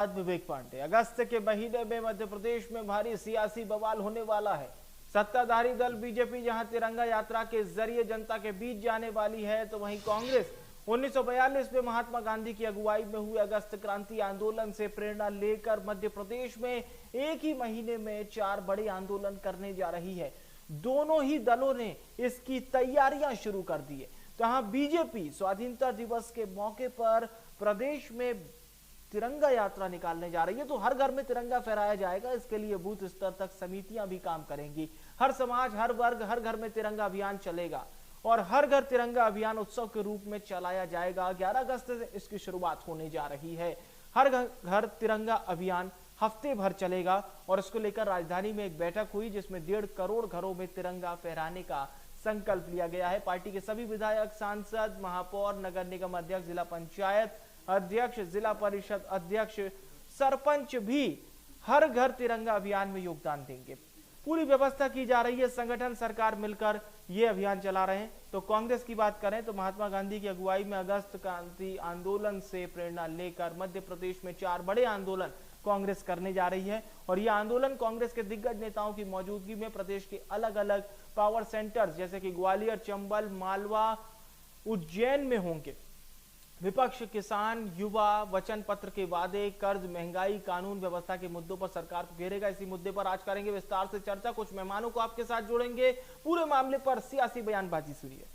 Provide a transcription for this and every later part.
विवेक पांडे। अगस्त के महीने में मध्य प्रदेश में भारी सियासी बवाल होने वाला है। सत्ताधारी दल बीजेपी जहां तिरंगा यात्रा के जरिए जनता के बीच जाने वाली है, तो वहीं कांग्रेस 1942 में महात्मा गांधी की अगुवाई में हुए अगस्त क्रांति आंदोलन से प्रेरणा लेकर मध्य प्रदेश में एक ही महीने में 4 बड़े आंदोलन करने जा रही है। दोनों ही दलों ने इसकी तैयारियां शुरू कर दी है। जहां बीजेपी स्वाधीनता दिवस के मौके पर प्रदेश में तिरंगा यात्रा निकालने जा रही है, तो हर घर में तिरंगा फहराया जाएगा। इसके लिए बूथ स्तर तक समितियां भी काम करेंगी। हर समाज, हर वर्ग, हर घर में तिरंगा अभियान चलेगा और हर घर तिरंगा अभियान उत्सव के रूप में चलाया जाएगा। 11 अगस्त से इसकी शुरुआत होने जा रही है। हर घर तिरंगा अभियान हफ्ते भर चलेगा और इसको लेकर राजधानी में एक बैठक हुई, जिसमें 1.5 करोड़ घरों में तिरंगा फहराने का संकल्प लिया गया है। पार्टी के सभी विधायक, सांसद, महापौर, नगर निगम अध्यक्ष, जिला पंचायत अध्यक्ष, जिला परिषद अध्यक्ष, सरपंच भी हर घर तिरंगा अभियान में योगदान देंगे। पूरी व्यवस्था की जा रही है। संगठन, सरकार मिलकर ये अभियान चला रहे हैं। तो कांग्रेस की बात करें तो महात्मा गांधी की अगुवाई में अगस्त क्रांति आंदोलन से प्रेरणा लेकर मध्य प्रदेश में 4 बड़े आंदोलन कांग्रेस करने जा रही है और यह आंदोलन कांग्रेस के दिग्गज नेताओं की मौजूदगी में प्रदेश के अलग अलग पावर सेंटर्स जैसे कि ग्वालियर, चंबल, मालवा, उज्जैन में होंगे। विपक्ष, किसान, युवा वचन पत्र के वादे, कर्ज, महंगाई, कानून व्यवस्था के मुद्दों पर सरकार को घेरेगा। इसी मुद्दे पर आज करेंगे विस्तार से चर्चा। कुछ मेहमानों को आपके साथ जोड़ेंगे। पूरे मामले पर सियासी बयानबाजी सुनिए।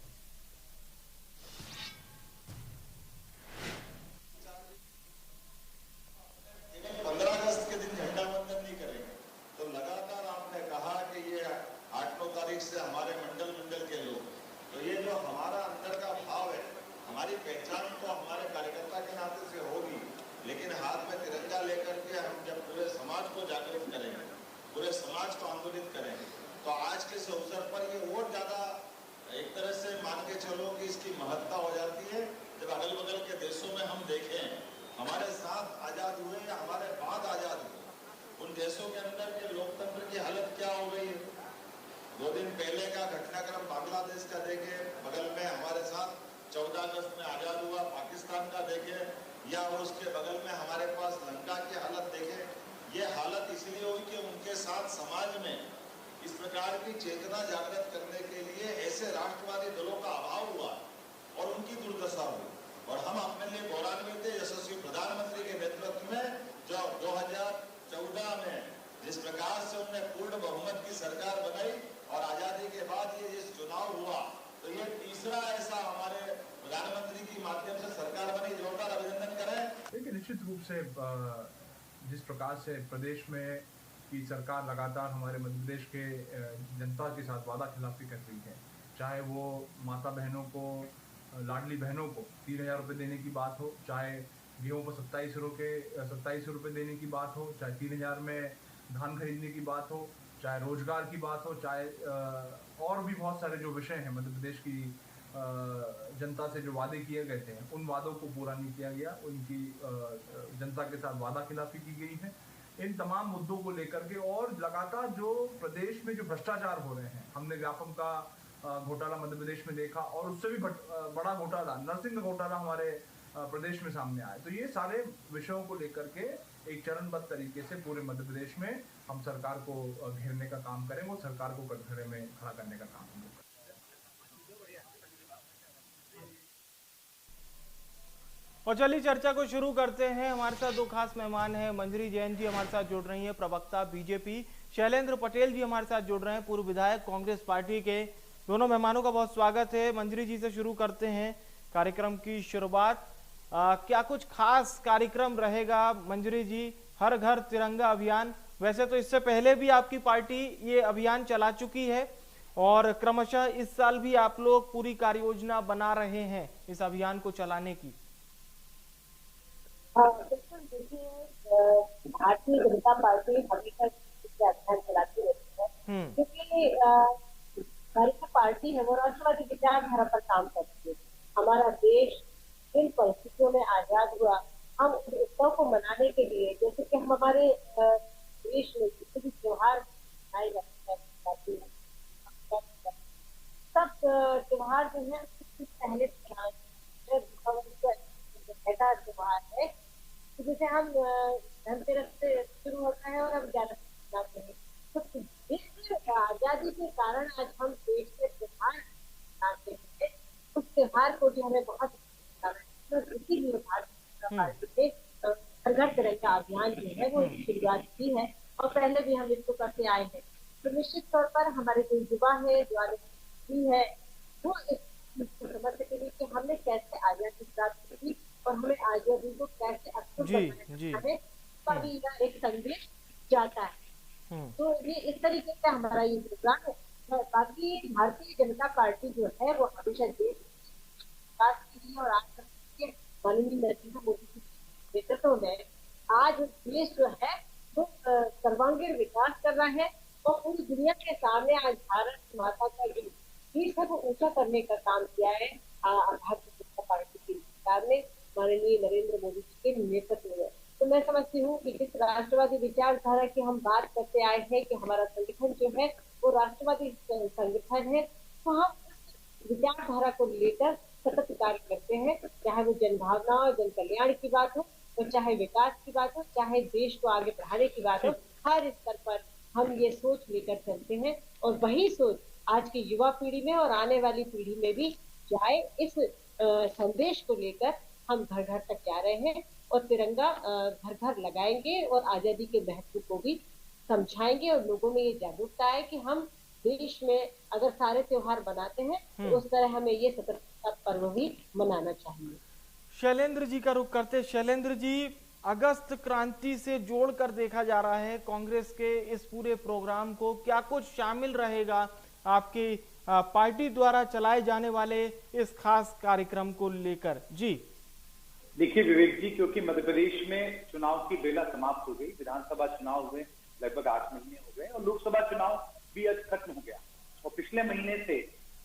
से हमारे मंडल के लोग, तो ये जो हमारा अंदर का भाव है, हमारी पहचान तो हमारे कार्यकर्ता के नाते से होगी, लेकिन हाथ में तिरंगा लेकर के हम जब पूरे समाज को जागृत करेंगे, पूरे समाज को आंदोलित करेंगे, तो आज के इस अवसर पर ये और ज्यादा एक तरह से मान के चलो कि इसकी महत्ता हो जाती है। जब अगल बगल के देशों में हम देखें, हमारे साथ आजाद हुए या हमारे बाद आजाद हुए, उन देशों के अंदर के लोकतंत्र की हालत क्या हो गई है। 2 दिन पहले का घटनाक्रम बांग्लादेश का देखे, बगल में हमारे साथ 14 अगस्त में आजाद हुआ पाकिस्तान का देखे, या उसके बगल में हमारे पास लंका की हालत देखे। ये हालत इसलिए हुई कि उनके साथ समाज में इस प्रकार की चेतना जागृत करने के लिए ऐसे राष्ट्रवादी दलों का अभाव हुआ और उनकी दुर्दशा हुई। और हम अपने लिए गौरवान्वित थे यशस्वी प्रधानमंत्री के नेतृत्व में, जो 2014 में जिस प्रकार से उन्होंने पूर्ण बहुमत की सरकार बनाई और आजादी के बाद ये जिस चुनाव हुआ, तो ये तीसरा ऐसा हमारे प्रधानमंत्री की माध्यम से सरकार बनी। जोरदार अभिनंदन करें। देखिए, निश्चित रूप से जिस प्रकार से प्रदेश में की सरकार लगातार हमारे मध्य प्रदेश के जनता के साथ वादा खिलाफी कर रही है, चाहे वो माता बहनों को, लाडली बहनों को 3000 रुपये देने की बात हो, चाहे गेहूं पर 27 रुपये देने की बात हो, चाहे 3000 में धान खरीदने की बात हो, चाहे रोजगार की बात हो, चाहे और भी बहुत सारे जो विषय हैं मध्य प्रदेश की जनता से जो वादे किए गए थे, उन वादों को पूरा नहीं किया गया। उनकी जनता के साथ वादा खिलाफी की गई है। इन तमाम मुद्दों को लेकर के और लगातार जो प्रदेश में जो भ्रष्टाचार हो रहे हैं, हमने व्यापम का घोटाला मध्य प्रदेश में देखा और उससे भी बड़ा घोटाला, नरसिंह घोटाला हमारे प्रदेश में सामने आया। तो ये सारे विषयों को लेकर के एक चरणबद्ध तरीके से पूरे मध्य प्रदेश में हम सरकार को घेरने का काम करेंगे और सरकार को कटघरे में खड़ा करने का काम करेंगे। और चलिए चर्चा को शुरू करते हैं। हमारे साथ 2 खास मेहमान हैं। मंजरी जैन जी हमारे साथ जुड़ रही हैं, प्रवक्ता बीजेपी। शैलेंद्र पटेल जी हमारे साथ जुड़ रहे हैं, पूर्व विधायक कांग्रेस पार्टी के। दोनों मेहमानों का बहुत स्वागत है। मंजरी जी से शुरू करते हैं कार्यक्रम की शुरुआत। क्या कुछ खास कार्यक्रम रहेगा मंजरी जी? हर घर तिरंगा अभियान, वैसे तो इससे पहले भी आपकी पार्टी ये अभियान चला चुकी है और क्रमशः इस साल भी आप लोग पूरी कार्य योजना बना रहे हैं इस अभियान को चलाने की। बिल्कुल, देखिए, भारतीय जनता पार्टी हमेशा अभियान चलाती रहती है, क्योंकि हमारी जो पार्टी है वो राष्ट्रवादी विचारधारा पर काम करती है। हमारा देश जिन परिस्थितियों में आजाद हुआ, हम उस उत्सव को मनाने के लिए, जैसे कि हम हमारे देश में जितने भी त्योहार मनाए जाते हैं, सब त्योहार जो है पहले त्योहार है, जैसे हम धनतेरस से शुरू होता है और अब 11 मनाते हैं। तो इस आजादी के कारण आज हम देश में त्योहार मनाते हैं, उस त्योहार को भी हमें बहुत तो इसीलिए भारतीय जनता पार्टी ने घर घर तिरंगा अभियान जो है वो शुरुआत की है और पहले भी हम इसको करते आए हैं। तो निश्चित तौर पर हमारे जो युवा है, जो आगे है, वो इस समझ सकेंगे कि हमने कैसे आजादी प्राप्त की और हमें आजादी को कैसे अक्षुण्ण बनाना है, कभी एक संदेश जाता है। तो ये इस तरीके का हमारा ये प्रोग्राम है। बाकी भारतीय जनता पार्टी जो है वो हमेशा देश विकास के लिए और आज के माननीय नरेंद्र मोदी के नेतृत्व में आज देश जो है वो सर्वांगीण विकास कर रहा है और पूरी दुनिया के सामने आज भारत माता का जो देश है वो ऊंचा करने का काम किया है भारतीय जनता पार्टी की सरकार ने माननीय नरेंद्र मोदी जी के नेतृत्व में। तो मैं समझती हूँ कि जिस राष्ट्रवादी विचारधारा की हम बात करते आए हैं कि हमारा संगठन जो है वो राष्ट्रवादी संगठन है, तो हम उस विचारधारा को लेकर सतत कार्य करते हैं, चाहे वो जन भावना और जन कल्याण की बात हो, तो चाहे विकास की बात हो, चाहे देश को आगे बढ़ाने की बात हो, हर स्तर पर हम ये सोच लेकर चलते हैं और वही सोच आज की युवा पीढ़ी में और आने वाली पीढ़ी में भी जाए। इस संदेश को लेकर हम घर घर तक जा रहे हैं और तिरंगा घर घर लगाएंगे और आजादी के महत्व को भी समझाएंगे और लोगों में ये जागरूकता है कि हम देश में अगर सारे त्योहार मनाते हैं तो उस तरह हमें ये स्वतंत्रता पर्व भी मनाना चाहिए। शैलेंद्र जी का रुख करते। शैलेंद्र जी, अगस्त क्रांति से जोड़कर देखा जा रहा है कांग्रेस के इस पूरे प्रोग्राम को, क्या कुछ शामिल रहेगा आपकी पार्टी द्वारा चलाए जाने वाले इस खास कार्यक्रम को लेकर? जी देखिए विवेक जी, क्योंकि मध्य प्रदेश में चुनाव की बेला समाप्त हो गई, विधानसभा चुनाव हुए लगभग 8 महीने हो गए और लोकसभा चुनाव भी आज खत्म हो गया और पिछले महीने से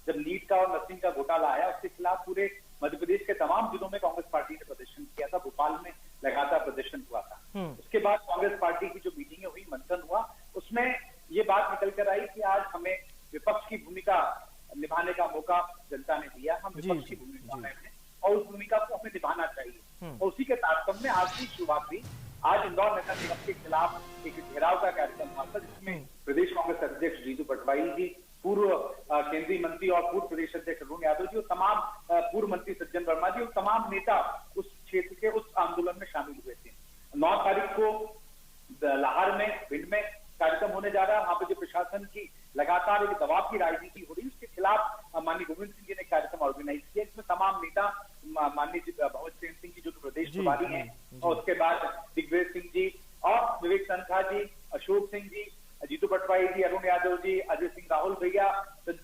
जब नीट का और नर्सिंग का घोटाला आया उसके खिलाफ पूरे मध्य प्रदेश के तमाम जिलों में कांग्रेस पार्टी ने प्रदर्शन किया था। भोपाल में लगातार प्रदर्शन हुआ था। उसके बाद कांग्रेस पार्टी की जो मीटिंग हुई, मंथन हुआ, उसमें ये बात निकल कर आई कि आज हमें विपक्ष की भूमिका निभाने का मौका जनता ने दिया, हम विपक्ष की भूमिका में हैं और उस भूमिका को हमें निभाना चाहिए। और उसी के तारतम्य में आज की शुरुआत हुई। आज इंदौर नगर निगम के खिलाफ एक घेराव का कार्यक्रम हुआ था जिसमें प्रदेश कांग्रेस अध्यक्ष जीतू पटवारी जी, पूर्व केंद्रीय मंत्री और पूर्व प्रदेश अध्यक्ष अरुण यादव जी और तमाम पूर्व मंत्री सज्जन वर्मा जी और तमाम नेता उस क्षेत्र के उस आंदोलन में शामिल हुए थे। 9 तारीख को लाहौर में, भिंड में कार्यक्रम होने जा रहा है। वहां पर जो प्रशासन की लगातार एक दबाव की राजनीति हो रही है उसके खिलाफ माननीय गोविंद सिंह जी ने कार्यक्रम ऑर्गेनाइज किया। इसमें तमाम नेता, माननीय भगवत सिंह जी जो प्रदेश प्रभारी हैं और उसके बाद दिग्विजय सिंह जी और विवेक तनखा जी, अशोक सिंह जी, जीतू पटवारी जी, अरुण यादव जी, अजय सिंह राहुल भैया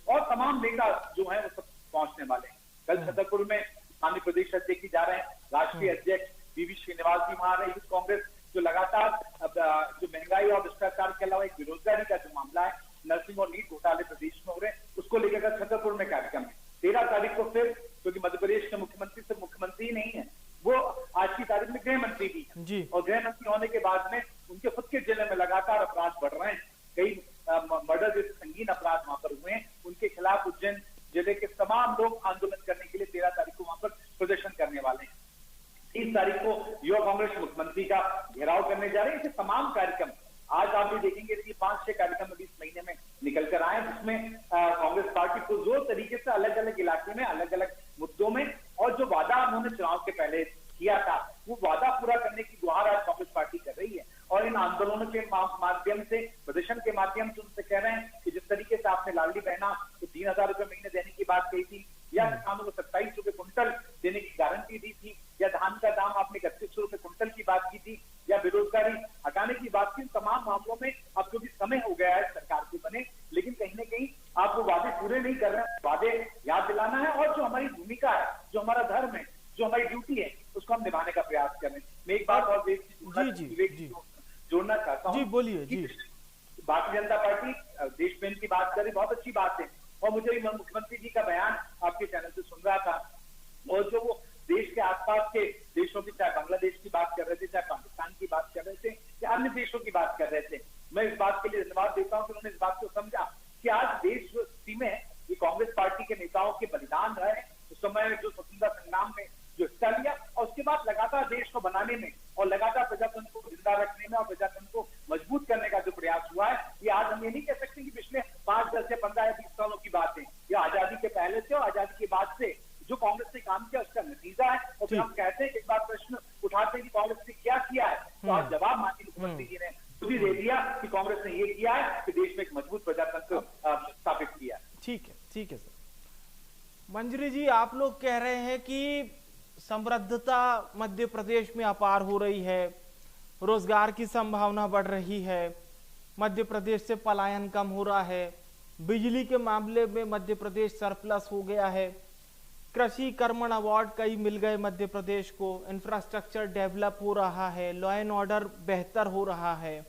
और तमाम नेता जो हैं वो सब पहुंचने वाले हैं। कल छतरपुर में माननीय प्रदेश अध्यक्ष जी जा रहे हैं, राष्ट्रीय अध्यक्ष वीवी श्रीनिवास जी वहां रहे। यूथ कांग्रेस जो लगातार जो महंगाई और भ्रष्टाचार के अलावा एक बेरोजगारी का जो मामला है, नर्सिंग और नीट घोटाले प्रदेश में हो रहे हैं, उसको लेकर छतरपुर में कार्यक्रम है। 13 तारीख को फिर, क्योंकि मध्य प्रदेश के मुख्यमंत्री सिर्फ मुख्यमंत्री नहीं है, वो आज की तारीख में गृह मंत्री भी है और गृह मंत्री होने के बाद में उनके खुद के जिले में लगातार अपराध बढ़ रहे हैं। कई मर्डर जैसे संगीन अपराध वहां पर हुए हैं, उनके खिलाफ उज्जैन जिले के तमाम लोग आंदोलन करने के लिए 13 तारीख को वहां पर प्रदर्शन करने वाले हैं। 30 तारीख को युवा कांग्रेस मुख्यमंत्री का घेराव करने जा रहे हैं। ऐसे तमाम कार्यक्रम आज आप भी देखेंगे कि 5-6 कार्यक्रम अभी इस महीने में निकल कर आए, जिसमें कांग्रेस पार्टी को जोर तरीके से अलग अलग इलाके में, अलग अलग मुद्दों में और जो वादा उन्होंने चुनाव के पहले किया था वो वादा पूरा करने की गुहार आज कांग्रेस पार्टी कर रही है। और इन आंदोलनों के माध्यम से, प्रदर्शन के माध्यम से उनसे कह रहे हैं कि जिस तरीके से आपने लाडली बहना को 3000 रुपए महीने देने की बात कही थी, या किसानों को 27 रुपए कुंटल देने की गारंटी दी थी, या धान का दाम आपने 3100 रुपए कुंटल की बात की थी, या बेरोजगारी हटाने की बात की, तमाम मामलों में अब क्योंकि समय हो गया है सरकार के बने, लेकिन कहीं ना कहीं आप वो वादे पूरे नहीं कर रहे हैं। वादे याद दिलाना है और जो हमारी भूमिका है, जो हमारा धर्म है, जो हमारी ड्यूटी है, उसको हम निभाने का प्रयास करें। मैं एक बात और जोड़ना चाहता हूँ। बोलिए जी। भारतीय जनता पार्टी देश प्रेम की बात करे, बहुत अच्छी बात है और मुझे मुख्यमंत्री जी का बयान आपके चैनल से सुन रहा था और जो वो देश के आसपास के देशों की, चाहे बांग्लादेश की बात कर रहे थे, चाहे पाकिस्तान की बात कर रहे थे, या अन्य देशों की बात कर रहे थे, मैं इस बात के लिए धन्यवाद देता हूँ कि उन्होंने इस बात को समझा कि आज देश जो स्थिति में ये कांग्रेस पार्टी के नेताओं के बलिदान रहे, उस समय जो स्वतंत्रता संग्राम में जो हिस्सा लिया और उसके बाद लगातार देश को बनाने में और लगातार प्रजातंत्र को जिंदा रखने में और प्रजातंत्र को मजबूत करने का जो प्रयास हुआ है, ये आज हम ये नहीं कह सकते कि पिछले 5, 10 या 15 या 20 सालों की बात है। ये आजादी के पहले से और आजादी के बाद से जो कांग्रेस ने काम किया उसका नतीजा है। और फिर हम कहते हैं कि एक बार प्रश्न उठाते हैं कि कांग्रेस ने क्या किया है, तो आज जवाब माननीय मुख्यमंत्री जी ने खुद ही दे दिया कि कांग्रेस ने ये किया है कि देश में एक मजबूत प्रजातंत्र स्थापित किया। ठीक है सर। मंजरी जी, आप लोग कह रहे हैं कि समृद्धता मध्य प्रदेश में अपार हो रही है, रोजगार की संभावना बढ़ रही है, मध्य प्रदेश से पलायन कम हो रहा है, बिजली के मामले में मध्य प्रदेश सरप्लस हो गया है, कृषि कर्मण अवार्ड कई मिल गए मध्य प्रदेश को, इंफ्रास्ट्रक्चर डेवलप हो रहा है, लॉ एंड ऑर्डर बेहतर हो रहा है,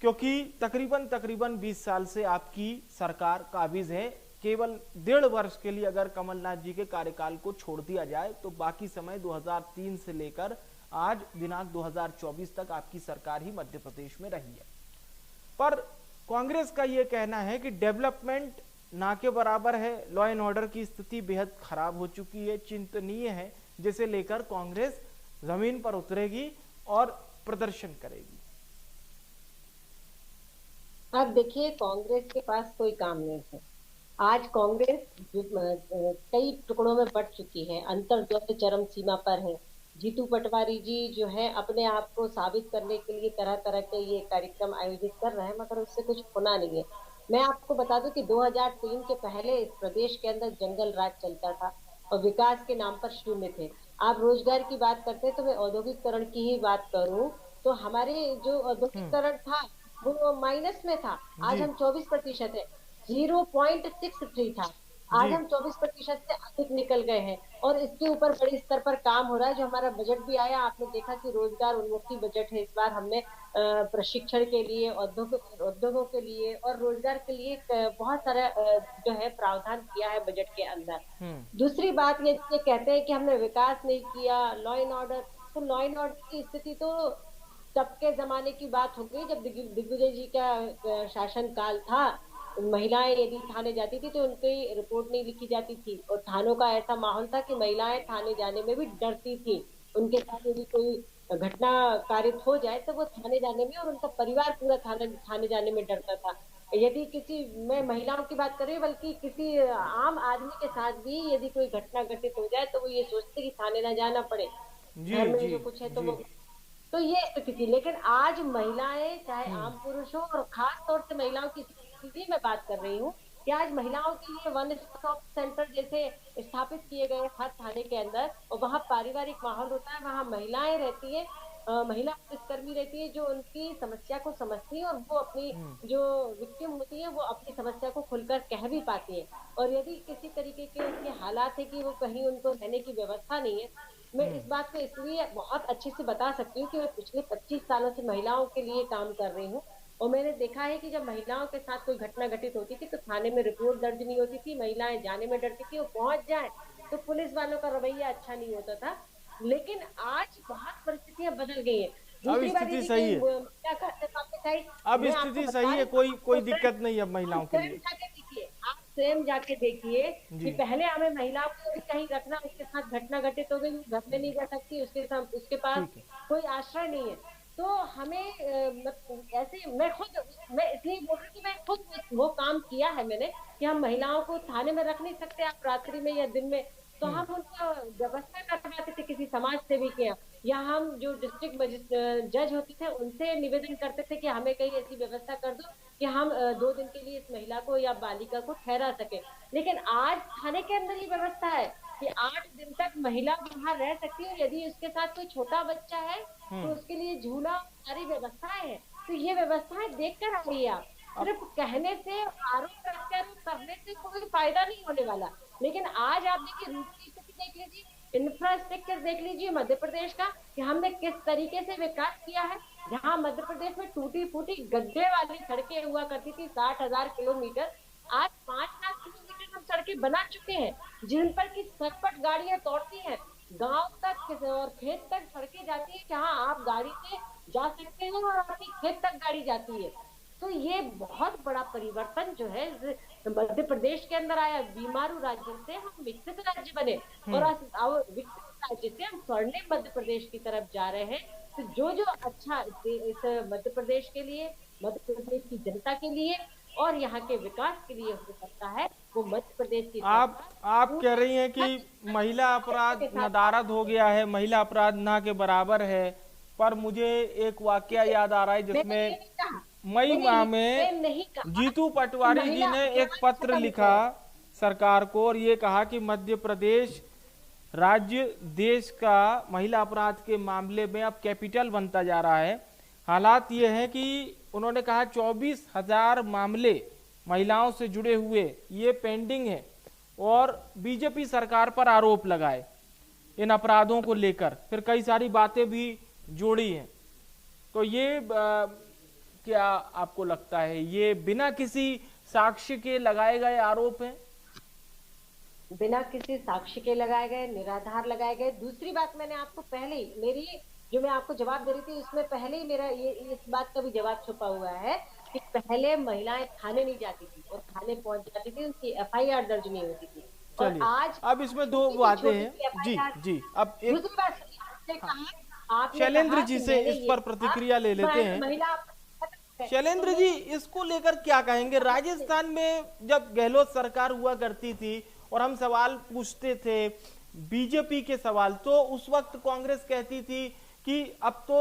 क्योंकि तकरीबन 20 साल से आपकी सरकार काबिज है। केवल 1.5 वर्ष के लिए अगर कमलनाथ जी के कार्यकाल को छोड़ दिया जाए तो बाकी समय 2003 से लेकर आज दिनांक 2024 तक आपकी सरकार ही मध्य प्रदेश में रही है। पर कांग्रेस का यह कहना है कि डेवलपमेंट ना के बराबर है, लॉ एंड ऑर्डर की स्थिति बेहद खराब हो चुकी है, चिंतनीय है, जिसे लेकर कांग्रेस जमीन पर उतरेगी और प्रदर्शन करेगी। अब देखिए, कांग्रेस के पास कोई काम नहीं है। आज कांग्रेस कई टुकड़ों में बट चुकी है, अंतर्द्वंद चरम सीमा पर है। जीतू पटवारी जी जो है अपने आप को साबित करने के लिए तरह तरह के ये कार्यक्रम आयोजित कर रहे हैं, मगर उससे कुछ होना नहीं है। मैं आपको बता दूं कि 2003 के पहले इस प्रदेश के अंदर जंगल राज चलता था और विकास के नाम पर शून्य थे। आप रोजगार की बात करते हैं तो मैं औद्योगिकरण की ही बात करूं तो हमारे जो औद्योगिकरण था वो माइनस में था। आज हम 24% है, 0.63 था, आज हम 24% से अधिक निकल गए हैं। और इसके ऊपर बड़े स्तर पर काम हो रहा है। जो हमारा बजट भी आया, आपने देखा कि रोजगार उन्मुखी बजट है। इस बार हमने प्रशिक्षण के लिए, उद्योगों के लिए और रोजगार के लिए बहुत सारा जो है प्रावधान किया है बजट के अंदर। दूसरी बात ये कहते हैं कि हमने विकास नहीं किया, लॉ एंड ऑर्डर, तो लॉ एंड ऑर्डर की स्थिति तो तब के जमाने की बात हो गई जब दिग्विजय जी का शासन काल था। महिलाएं यदि थाने जाती थी तो उनकी रिपोर्ट नहीं लिखी जाती थी और थानों का ऐसा माहौल था कि महिलाएं थाने जाने में भी डरती थी। उनके साथ यदि कोई घटना कारित हो जाए तो वो थाने जाने में, और उनका परिवार पूरा थाने जाने में डरता था। यदि किसी, मैं महिलाओं की बात कर रही हूँ, बल्कि किसी आम आदमी के साथ भी यदि कोई घटना घटित हो जाए तो वो ये सोचते कि थाने ना जाना पड़े, घर में जो कुछ है तो ये स्थिति थी। लेकिन आज महिलाएं, चाहे आम पुरुष हो, और खास तौर से महिलाओं की स्थिति में बात कर रही हूँ कि आज महिलाओं के लिए वन स्टॉप सेंटर जैसे स्थापित किए गए हर थाने के अंदर, और वहाँ पारिवारिक माहौल होता है, वहाँ महिलाएं रहती है, महिला पुलिसकर्मी रहती है जो उनकी समस्या को समझती है और वो अपनी जो विक्टिम होती है वो अपनी समस्या को खुलकर कह भी पाती है। और यदि किसी तरीके के उनके हालात है कि वो कहीं उनको रहने की व्यवस्था नहीं है, मैं इस बात को इसलिए बहुत अच्छे से बता सकती हूँ कि मैं पिछले 25 सालों से महिलाओं के लिए काम कर रही हूँ और मैंने देखा है कि जब महिलाओं के साथ कोई घटना घटित होती थी तो थाने में रिपोर्ट दर्ज नहीं होती थी, महिलाएं जाने में डरती थी, वो पहुंच जाए तो पुलिस वालों का रवैया अच्छा नहीं होता था। लेकिन आज बहुत परिस्थितियां बदल गई है। अब स्थिति सही है, अब स्थिति सही है, कोई दिक्कत नहीं है महिलाओं के लिए। आप स्वयं जाके देखिए कि पहले हमें महिलाओं को कहीं रखना, उसके साथ घटना घटित हो गई, घर में नहीं जा सकती, उसके पास कोई आश्रय नहीं है, तो हमें ऐसे मैं इसलिए बोल रही कि मैं खुद वो काम किया है मैंने कि हम महिलाओं को थाने में रख नहीं सकते आप रात्रि में या दिन में, तो हम उनका व्यवस्था करवाते थे किसी समाज सेवी के यहाँ, या हम जो डिस्ट्रिक्ट जज होते थे उनसे निवेदन करते थे कि हमें कहीं ऐसी व्यवस्था कर दो कि हम 2 दिन के लिए इस महिला को या बालिका को ठहरा सके। लेकिन आज थाने के अंदर ये व्यवस्था है कि 8 दिन तक महिला वहां रह सकती है, यदि उसके साथ कोई छोटा बच्चा है तो उसके लिए झूला, सारी व्यवस्थाएं हैं। तो ये व्यवस्थाएं देख कर आ रही है। आप सिर्फ कहने से, आरोप प्रत्यारोप करने से कोई फायदा नहीं होने वाला। लेकिन आज आप देखिए, रूट की स्थिति देख लीजिए, इंफ्रास्ट्रक्चर देख लीजिए मध्य प्रदेश का कि हमने किस तरीके से विकास किया है। जहाँ मध्य प्रदेश में टूटी फूटी गड्ढे वाली सड़कें हुआ करती थी 60,000 किलोमीटर, आज 5 लाख किलोमीटर हम सड़कें बना चुके हैं जिन पर की सटपट गाड़ियां दौड़ती हैं। गांव तक और खेत तक सड़कें जाती है जहां आप गाड़ी से जा सकते हैं और आपकी खेत तक गाड़ी जाती है। तो ये बहुत बड़ा परिवर्तन जो है मध्य प्रदेश के अंदर आया। बीमारू राज्य से हम विकसित राज्य बने और विकसित राज्य से हम स्वर्णिम मध्य प्रदेश की तरफ जा रहे हैं। तो जो जो अच्छा इस मध्य प्रदेश के लिए, मध्य प्रदेश की जनता के लिए और यहाँ के विकास के लिए हो सकता है, वो मध्य प्रदेश की आप कह रही हैं कि महिला अपराध नदारद हो गया है, महिला अपराध ना के बराबर है, पर मुझे एक वाकया याद आ रहा है जिसमें मई माह में जीतू पटवारी जी ने एक पत्र लिखा सरकार को और ये कहा कि मध्य प्रदेश राज्य देश का महिला अपराध के मामले में अब कैपिटल बनता जा रहा है। हालात ये है कि उन्होंने कहा 24,000 मामले महिलाओं से जुड़े हुए ये पेंडिंग है और बीजेपी सरकार पर आरोप लगाए इन अपराधों को लेकर, फिर कई सारी बातें भी जोड़ी हैं। तो ये क्या आपको लगता है ये बिना किसी साक्ष्य के लगाए गए आरोप हैं? बिना किसी साक्ष्य के लगाए गए, निराधार लगाए गए। दूसरी बात, मैंने आपको पहले ही मेरी जो मैं आपको जवाब दे रही थी उसमें पहले ही मेरा ये इस बात का भी जवाब छुपा हुआ है कि पहले महिलाएं थाने नहीं जाती थी और थाने पहुंच जाती थी, उनकी FIR दर्ज नहीं होती थी। और आज अब इसमें दो बातें हैं। जी अब दूसरी बात शैलेंद्र जी से इस पर प्रतिक्रिया ले लेते हैं। शैलेंद्र जी, इसको लेकर क्या कहेंगे? राजस्थान में जब गहलोत सरकार हुआ करती थी और हम सवाल पूछते थे बीजेपी के सवाल, तो उस वक्त कांग्रेस कहती थी कि अब तो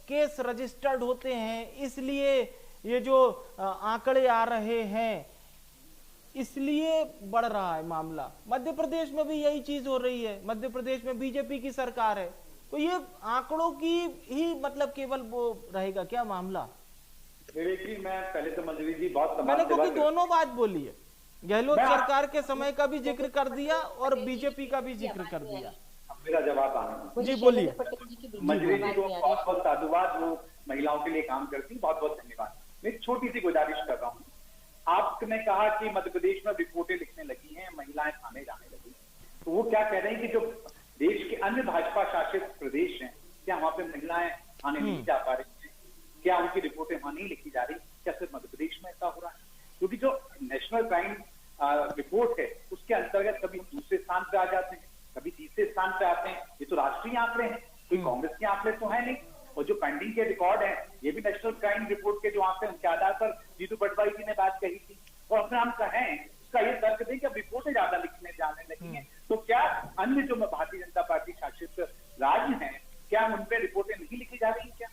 केस रजिस्टर्ड होते हैं, इसलिए ये जो आंकड़े आ रहे हैं इसलिए बढ़ रहा है मामला। मध्य प्रदेश में भी यही चीज हो रही है, मध्य प्रदेश में बीजेपी की सरकार है, तो ये आंकड़ों की ही मतलब केवल वो रहेगा क्या मामला? विवेक जी, मैं पहले तो मंजरी जी बहुत मैंने क्योंकि दोनों बात बोली है, गहलोत सरकार के समय का भी जिक्र कर दिया और बीजेपी का भी जिक्र कर दिया। मेरा जवाब आना जी बोलिए। मंजरी जी को बहुत बहुत साधुवाद, वो महिलाओं के लिए काम करती, बहुत बहुत धन्यवाद। मैं एक छोटी सी गुजारिश कर रहा हूँ। आपने कहा कि मध्य प्रदेश में रिपोर्टें लिखने लगी हैं, महिलाएं थाने जाने लगी, तो वो क्या कह रहे हैं कि जो देश के अन्य भाजपा शासित प्रदेश हैं, क्या वहां पे महिलाएं थाने नहीं जा पा रही हैं? क्या उनकी रिपोर्टें वहां नहीं लिखी जा रही? क्या सिर्फ मध्य प्रदेश में ऐसा हो रहा है? क्योंकि जो नेशनल क्राइम रिपोर्ट है उसके अंतर्गत कभी हम दूसरे स्थान पे आ जाते हैं, कभी तीसरे स्थान पे आते हैं। ये तो राष्ट्रीय आंकड़े हैं, कोई कांग्रेस के आंकड़े तो है नहीं। और जो पेंडिंग के रिकॉर्ड हैं ये भी नेशनल क्राइम रिपोर्ट के जो आंकड़े, उनके आधार पर जीतू पटवारी जी ने बात कही थी। और अपने हम कहें उसका ये तर्क दें कि अब रिपोर्टें ज्यादा लिखने जाने लगी हैं, तो क्या अन्य जो भारतीय जनता पार्टी शासित राज्य हैं, क्या उन पे रिपोर्टें नहीं लिखी जा रही? क्या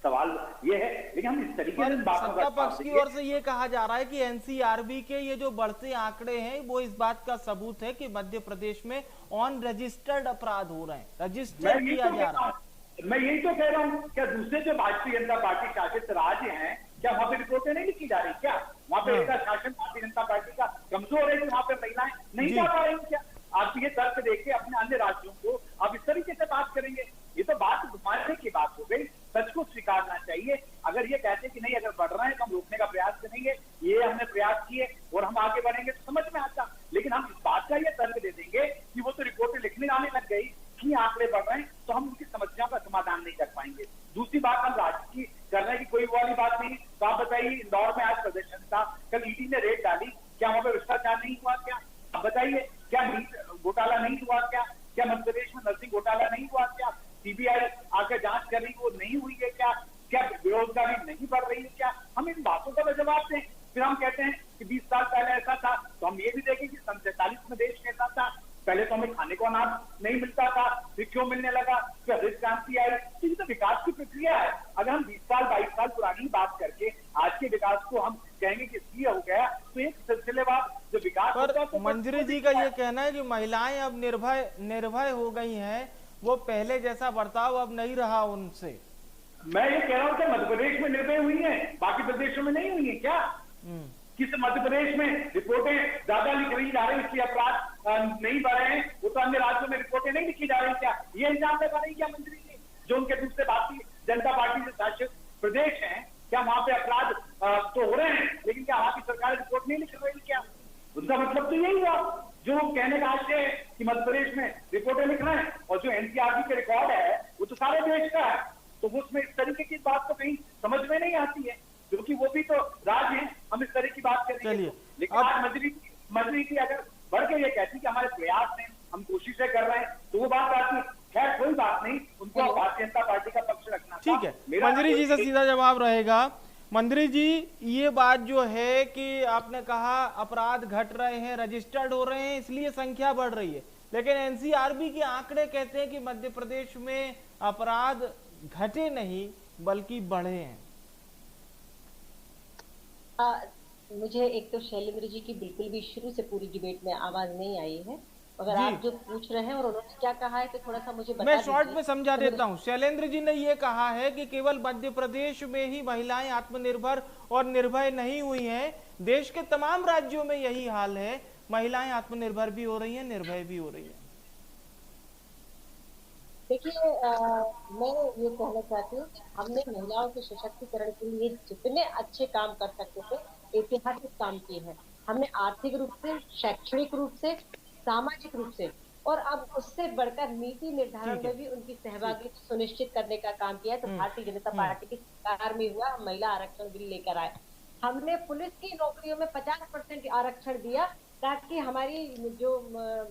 सवाल ये है। लेकिन हम इस तरीके से सत्ता पक्ष की ओर से ये कहा जा रहा है कि NCRB के ये जो बढ़ते आंकड़े हैं वो इस बात का सबूत है कि मध्य प्रदेश में ऑन रजिस्टर्ड अपराध हो रहे हैं, रजिस्टर किया जा रहा है। मैं यही तो कह रहा हूँ, क्या दूसरे जो भारतीय जनता पार्टी शासित राज्य हैं, क्या वहाँ पे रिपोर्टें नहीं लिखी जा रही? क्या वहाँ पे इसका शासन भारतीय जनता पार्टी का कमजोर है कि वहाँ पे महिलाएं नहीं जा पा रही? क्या आप ये तर्क देके अपने अन्य राज्यों को आप इस तरीके से बात करेंगे? ये तो बात घुमाने की बात हो गई। सच को स्वीकारना चाहिए। अगर ये कहते कि नहीं, अगर बढ़ रहे हैं तो हम रोकने का प्रयास करेंगे, ये हमने प्रयास किए और हम आगे बढ़ेंगे, तो समझ में आता। लेकिन हम इस बात का ये तर्क दे देंगे कि वो तो रिपोर्टें लिखने आने लग गई कि आंकड़े बढ़ रहे हैं, तो हम उनकी समस्याओं का समाधान नहीं कर पाएंगे। दूसरी बात, हम राज्य की करने की कोई वाली बात नहीं। तो आप बताइए, इंदौर में आज प्रदर्शन था, कल ईडी ने रेड डाली, क्या वहां पर भ्रष्टाचार नहीं हुआ? क्या आप बताइए, क्या घोटाला नहीं हुआ? क्या मध्य प्रदेश में नर्सिंग घोटाला नहीं हुआ? क्या CBI आकर जांच कर रही, वो नहीं हुई है? क्या बेरोजगारी नहीं बढ़ रही है? क्या हम इन बातों का जवाब दें? फिर हम कहते हैं कि 20 साल पहले ऐसा था, तो हम ये भी देखें कि सन 47 में देश कैसा था। पहले तो हमें खाने को अनाज नहीं मिलता था, फिर क्यों मिलने लगा? फिर हरित क्रांति आई। तो ये तो विकास की प्रक्रिया है। अगर हम 20 साल 22 साल पुरानी बात करके आज के विकास को हम कहेंगे कि ये हो गया, तो एक सिलसिलेवार जो विकास होता है। तो मंजरी जी का ये कहना है कि महिलाएं अब निर्भय हो गई हैं, वो पहले जैसा बर्ताव अब नहीं रहा उनसे। मैं ये कह रहा हूँ कि मध्य प्रदेश में निर्भय हुई है, बाकी प्रदेशों में नहीं हुई है। क्या किस मध्य प्रदेश में रिपोर्टें ज्यादा लिख रही जा रही, इसलिए अपराध नहीं बढ़ रहे हैं? वो तो अन्य राज्यों में रिपोर्टें नहीं लिखी जा रही। क्या ये इल्जाम लगा रही? क्या मंत्री जी, जो उनके दूसरे भारतीय जनता पार्टी से शासित प्रदेश हैं, क्या वहां पे अपराध तो हो रहे हैं, लेकिन क्या वहां की सरकार रिपोर्ट नहीं लिख रही? क्या उनका मतलब तो यही हुआ जो कहने का आशय है कि मध्य प्रदेश में रिपोर्टें लिख रहे हैं, और जो NCRB के रिकॉर्ड है वो तो सारे देश का है। तो वो उसमें इस तरीके की बात तो कहीं समझ में नहीं आती है, क्योंकि वो भी तो राज्य है। हम इस तरह की बात करेंगे, लेकिन आज मंत्री की अगर बढ़ के ये कहती कि हमारे प्रयास हैं, हम कोशिशें कर रहे हैं, तो वो बात आती है। खैर कोई बात नहीं, उनको भारतीय जनता पार्टी का पक्ष रखना। ठीक है, मंत्री जी से सीधा जवाब रहेगा। मंत्री जी, ये बात जो है कि आपने कहा अपराध घट रहे हैं, रजिस्टर्ड हो रहे हैं, इसलिए संख्या बढ़ रही है, लेकिन एनसीआरबी के आंकड़े कहते हैं कि मध्य प्रदेश में अपराध घटे नहीं बल्कि बढ़े हैं। मुझे एक तो शैलेंद्र जी की बिल्कुल भी शुरू से पूरी डिबेट में आवाज नहीं आई है, अगर आप जो पूछ रहे हैं और उन्होंने क्या कहा है तो थोड़ा सा मुझे बता मैं शॉर्ट में समझा देता हूं। शैलेंद्र जी ने ये कहा है कि केवल मध्य प्रदेश में ही महिलाएं आत्मनिर्भर और निर्भय नहीं हुई हैं, देश के तमाम राज्यों में यही हाल है, महिलाएं आत्मनिर्भर भी हो रही हैं, निर्भय भी हो रही हैं। देखिए, मैं ये कहना चाहती हूँ कि हमने महिलाओं के सशक्तिकरण के लिए जितने अच्छे काम कर सकते थे, ऐतिहासिक काम किए हैं। हमने आर्थिक रूप से, शैक्षणिक रूप से, सामाजिक रूप से और अब उससे बढ़कर नीति निर्धारण में भी उनकी सहभागिता सुनिश्चित करने का काम किया है। तो भारतीय जनता पार्टी की सरकार में हुआ, हम महिला आरक्षण बिल लेकर आए। हमने पुलिस की नौकरियों में 50% आरक्षण दिया ताकि हमारी जो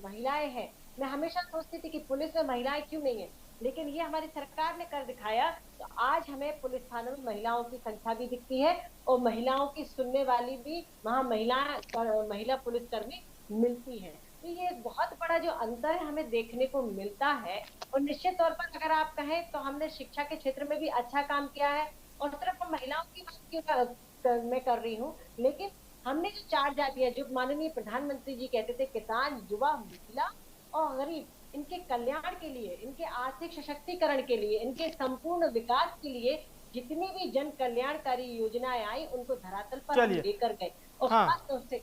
महिलाएं हैं, मैं हमेशा सोचती थी कि पुलिस में महिलाएं क्यों नहीं है, लेकिन ये हमारी सरकार ने कर दिखाया। तो आज हमें पुलिस थानों में महिलाओं की संख्या भी दिखती है और महिलाओं की सुनने वाली भी वहाँ महिला पुलिसकर्मी मिलती है। तो ये बहुत बड़ा जो अंतर है हमें देखने को मिलता है। और निश्चित तौर पर अगर आप कहें तो हमने शिक्षा के क्षेत्र में भी अच्छा काम किया है। और सिर्फ महिलाओं की बात क्यों मैं कर रही हूँ, लेकिन हमने जो 4 जातियां, जो माननीय प्रधानमंत्री जी कहते थे, किसान, युवा, महिला और गरीब, इनके कल्याण के लिए, इनके आर्थिक सशक्तिकरण के लिए, इनके संपूर्ण विकास के लिए जितनी भी जन कल्याणकारी योजनाएं आई उनको धरातल पर लेकर गए। और खासतौर से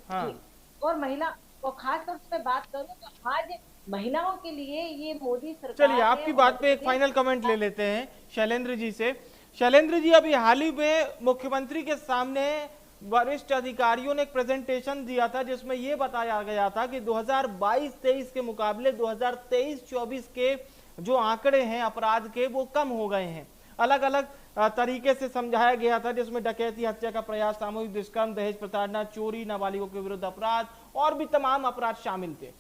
और महिला और खासतौर से बात करूं तो आज महिलाओं के लिए ये मोदी सरकार। चलिए, आपकी बात पे एक फाइनल कमेंट ले लेते हैं शैलेंद्र जी से। शैलेंद्र जी, अभी हाल ही में मुख्यमंत्री के सामने वरिष्ठ अधिकारियों ने एक प्रेजेंटेशन दिया था जिसमें यह बताया गया था कि 2022-23 के मुकाबले 2023-24 के जो आंकड़े हैं अपराध के वो कम हो गए हैं। अलग अलग तरीके से समझाया गया था, जिसमें डकैती, हत्या का प्रयास, सामूहिक दुष्कर्म, दहेज प्रताड़ना, चोरी, नाबालिगों के विरुद्ध अपराध और भी तमाम अपराध शामिल थे।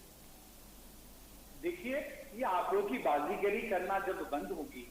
देखिए, ये आंकड़ों की बाजीगरी करना जब बंद होगी,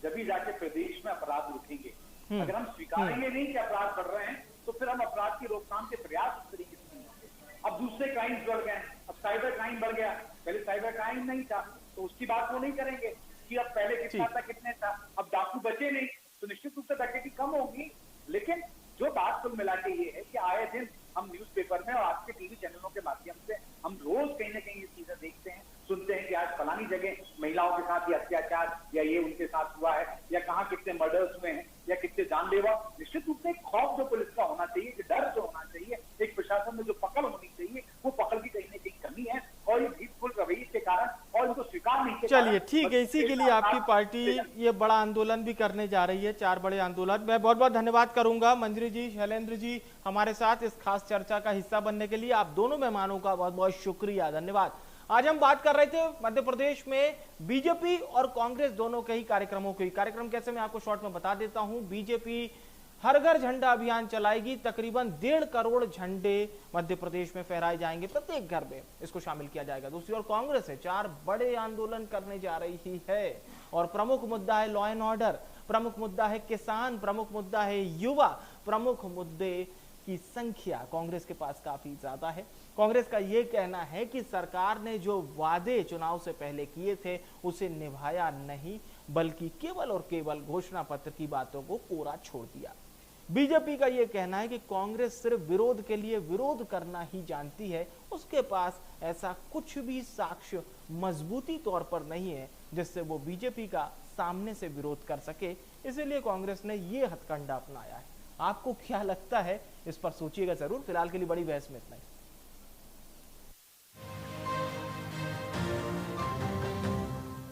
जब ही जाके प्रदेश में अपराध रुकेंगे। अगर हम स्वीकारेंगे नहीं कि अपराध बढ़ रहे हैं तो फिर हम अपराध की रोकथाम के प्रयास उस तरीके से नहीं होंगे। अब दूसरे क्राइम्स बढ़ गए, अब साइबर क्राइम बढ़ गया। पहले साइबर क्राइम नहीं था तो उसकी बात वो नहीं करेंगे कि अब पहले कितना था, कितने था। अब डाकू बचे नहीं तो निश्चित रूप से डकैती कम होगी। लेकिन जो बात कुल मिला के ये है कि आए दिन हम न्यूज़पेपर में और आज के टीवी चैनलों के माध्यम से हम रोज कहीं ना कहीं ये चीजें देखते हैं, सुनते हैं कि आज फलानी जगह महिलाओं के साथ ये अत्याचार या ये उनके साथ हुआ है, या कहाँ कितने मर्डर्स हुए हैं, या कितने जानलेवा। निश्चित रूप से एक खौफ जो पुलिस का होना चाहिए, एक डर जो होना चाहिए, एक प्रशासन में जो पकड़ होनी चाहिए, वो पकड़ की कहीं ना कहीं कमी है। और ये भीतफुल रवैये के कारण और इनको स्वीकार नहीं किया। चलिए, ठीक है, इसी के लिए आपकी पार्टी ये बड़ा आंदोलन भी करने जा रही है, 4 बड़े आंदोलन। मैं बहुत बहुत धन्यवाद करूंगा मंत्री जी, शैलेंद्र जी, हमारे साथ इस खास चर्चा का हिस्सा बनने के लिए। आप दोनों मेहमानों का बहुत बहुत शुक्रिया, धन्यवाद। आज हम बात कर रहे थे मध्य प्रदेश में बीजेपी और कांग्रेस दोनों के ही कार्यक्रमों की। कार्यक्रम कैसे, मैं आपको शॉर्ट में बता देता हूं। बीजेपी हर घर झंडा अभियान चलाएगी, तकरीबन 1.5 करोड़ झंडे मध्य प्रदेश में फहराए जाएंगे, प्रत्येक घर में इसको शामिल किया जाएगा। दूसरी ओर कांग्रेस है, 4 बड़े आंदोलन करने जा रही है और प्रमुख मुद्दा है लॉ एंड ऑर्डर, प्रमुख मुद्दा है किसान, प्रमुख मुद्दा है युवा, प्रमुख मुद्दे की संख्या कांग्रेस के पास काफी ज्यादा है। कांग्रेस का यह कहना है कि सरकार ने जो वादे चुनाव से पहले किए थे उसे निभाया नहीं, बल्कि केवल और केवल घोषणा पत्र की बातों को कोरा छोड़ दिया। बीजेपी का यह कहना है कि कांग्रेस सिर्फ विरोध के लिए विरोध करना ही जानती है, उसके पास ऐसा कुछ भी साक्ष्य मजबूती तौर पर नहीं है जिससे वो बीजेपी का सामने से विरोध कर सके। इसीलिए कांग्रेस ने यह हथकंडा अपनाया है। आपको क्या लगता है, इस पर सोचिएगा जरूर। फिलहाल के लिए बड़ी बहस में इतना ही।